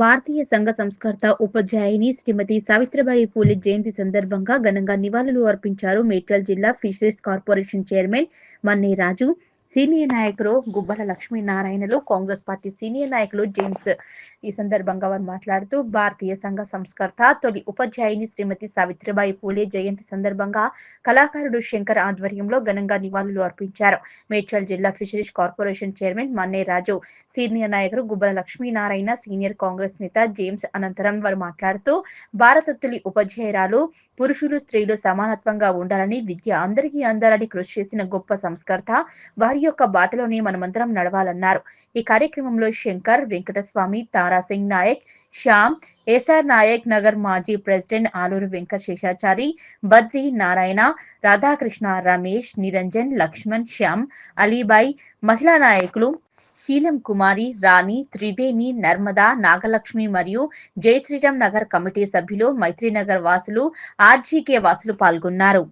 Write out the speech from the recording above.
భారతీయ సంఘ సంస్కర్త ఉపాధ్యాయుని శ్రీమతి సావిత్రిబాయి పూలే జయంతి సందర్భంగా ఘనంగా నివాళులు అర్పించారు మేడ్చల్ జిల్లా ఫిషరీస్ కార్పొరేషన్ చైర్మన్ మన్నే రాజు. సీనియర్ నాయకులు గుబ్బల లక్ష్మీనారాయణలు, కాంగ్రెస్ పార్టీ సీనియర్ నాయకులు జేమ్స్. ఈ సందర్భంగా వారు మాట్లాడుతూ భారతీయ సంఘ సంస్కర్త తొలి ఉపాధ్యాయుని శ్రీమతి సావిత్రిబాయి పూలే జయంతి సందర్భంగా కళాకారుడు శంకర్ ఆధ్వర్యంలో ఘనంగా నివాళులు అర్పించారు. మేడ్చల్ జిల్లా ఫిషరీస్ కార్పొరేషన్ చైర్మన్ మన్నే రాజు, సీనియర్ నాయకులు గుబ్బల లక్ష్మీనారాయణ, సీనియర్ కాంగ్రెస్ నేత జేమ్స్ అనంతరం వారు మాట్లాడుతూ భారత తొలి ఉపాధ్యాయురాలు పురుషులు స్త్రీలు సమానత్వంగా ఉండాలని, విద్య అందరికీ అందాలని కృషి చేసిన గొప్ప సంస్కర్త. వారి యొక్క బాటలోనే మనమందరం నడవాలన్నారు. ఈ కార్యక్రమంలో శంకర్, వెంకటస్వామి, తారాసింగ్ నాయక్, శ్యామ్, ఎస్ఆర్ నాయక్ నగర్ మాజీ ప్రెసిడెంట్ ఆలూరు వెంకట శేషాచారి, బద్రి, నారాయణ, రాధాకృష్ణ, రమేష్, నిరంజన్, లక్ష్మణ్, శ్యామ్, అలీబాయ్, మహిళా నాయకులు శీలం కుమారి, రాణి, త్రివేణి, నర్మదా, నాగలక్ష్మి మరియు జయశ్రీరామ్ నగర్ కమిటీ సభ్యులు, మైత్రీనగర్ వాసులు, ఆర్జీకే వాసులు పాల్గొన్నారు.